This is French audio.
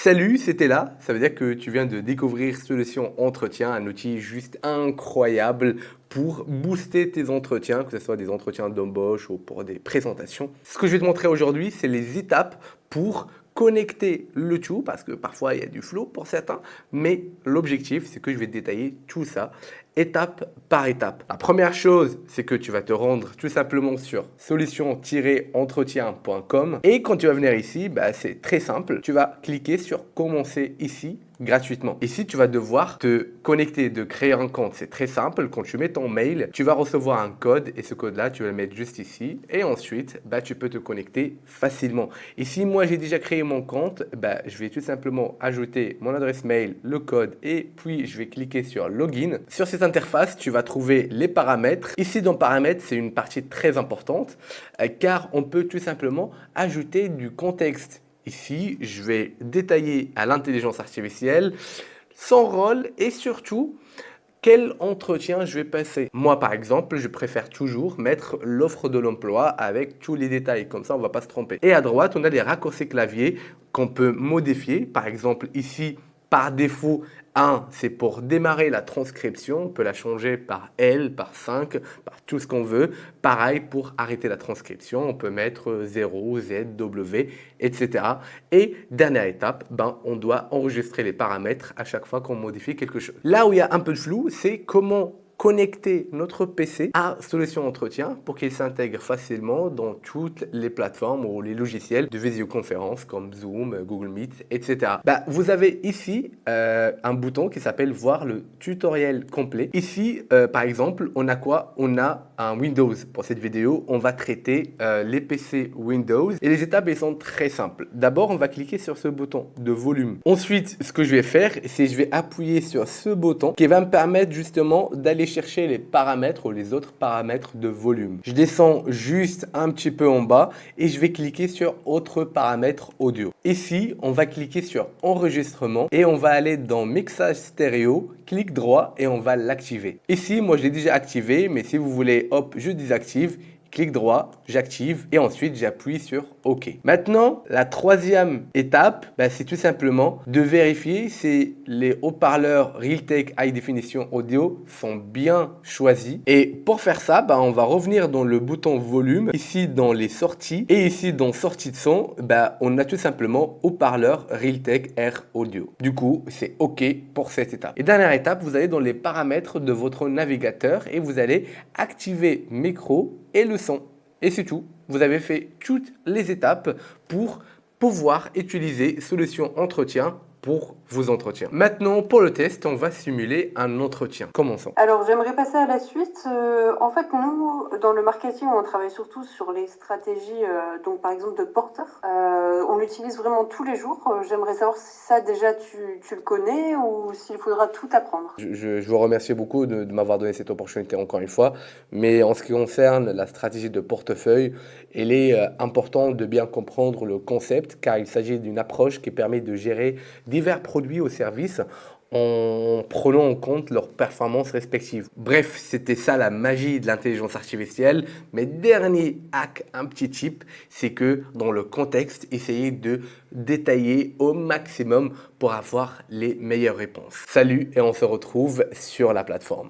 Salut, c'était là. Ça veut dire que tu viens de découvrir Solution Entretien, un outil juste incroyable pour booster tes entretiens, que ce soit des entretiens d'embauche ou pour des présentations. Ce que je vais te montrer aujourd'hui, c'est les étapes pour connecter le tout, parce que parfois il y a du flow pour certains, mais l'objectif, c'est que je vais détailler tout ça étape par étape. La première chose, c'est que tu vas te rendre tout simplement sur solution-entretien.com et quand tu vas venir ici, c'est très simple. Tu vas cliquer sur commencer ici gratuitement. Ici, tu vas devoir te connecter, de créer un compte. C'est très simple. Quand tu mets ton mail, tu vas recevoir un code et ce code-là, tu vas le mettre juste ici. Et ensuite, tu peux te connecter facilement. Ici, moi, j'ai déjà créé mon compte. Je vais tout simplement ajouter mon adresse mail, le code et puis je vais cliquer sur Login. Sur cette interface, tu vas trouver les paramètres. Ici, dans paramètres, c'est une partie très importante car on peut tout simplement ajouter du contexte. Ici, je vais détailler à l'intelligence artificielle son rôle et surtout quel entretien je vais passer. Moi, par exemple, je préfère toujours mettre l'offre de l'emploi avec tous les détails. Comme ça, on ne va pas se tromper. Et à droite, on a les raccourcis clavier qu'on peut modifier. Par exemple, ici, par défaut, 1, c'est pour démarrer la transcription. On peut la changer par L, par 5, par tout ce qu'on veut. Pareil pour arrêter la transcription. On peut mettre 0, Z, W, etc. Et dernière étape, on doit enregistrer les paramètres à chaque fois qu'on modifie quelque chose. Là où il y a un peu de flou, c'est comment connecter notre PC à Solution Entretien pour qu'il s'intègre facilement dans toutes les plateformes ou les logiciels de visioconférence comme Zoom, Google Meet, etc. Vous avez ici un bouton qui s'appelle voir le tutoriel complet. Ici, par exemple, on a quoi? On a un Windows. Pour cette vidéo, on va traiter les PC Windows et les étapes elles sont très simples. D'abord, on va cliquer sur ce bouton de volume. Ensuite, ce que je vais faire, c'est je vais appuyer sur ce bouton qui va me permettre justement d'aller chercher les paramètres ou les autres paramètres de volume. Je descends juste un petit peu en bas et je vais cliquer sur autres paramètres audio. Ici, on va cliquer sur enregistrement et on va aller dans mixage stéréo, clic droit et on va l'activer. Ici, moi je l'ai déjà activé, mais si vous voulez, hop, je désactive. Clic droit, j'active et ensuite j'appuie sur OK. Maintenant, la troisième étape, c'est tout simplement de vérifier si les haut-parleurs Realtek High Definition Audio sont bien choisis. Et pour faire ça, on va revenir dans le bouton volume, ici dans les sorties et ici dans sortie de son, on a tout simplement haut-parleur Realtek Air Audio. Du coup, c'est OK pour cette étape. Et dernière étape, vous allez dans les paramètres de votre navigateur et vous allez activer micro et le son. Et c'est tout. Vous avez fait toutes les étapes pour pouvoir utiliser Solution Entretien pour vos entretiens. Maintenant, pour le test, on va simuler un entretien. Commençons. Alors, j'aimerais passer à la suite. En fait, nous, dans le marketing, on travaille surtout sur les stratégies, donc par exemple de porteurs. On l'utilise vraiment tous les jours. J'aimerais savoir si ça, déjà, tu le connais ou s'il faudra tout apprendre. Je vous remercie beaucoup de m'avoir donné cette opportunité encore une fois. Mais en ce qui concerne la stratégie de portefeuille, il est important de bien comprendre le concept car il s'agit d'une approche qui permet de gérer divers produits ou services en prenant en compte leurs performances respectives. Bref, c'était ça la magie de l'intelligence artificielle. Mais dernier hack, un petit tip, c'est que dans le contexte, essayez de détailler au maximum pour avoir les meilleures réponses. Salut et on se retrouve sur la plateforme.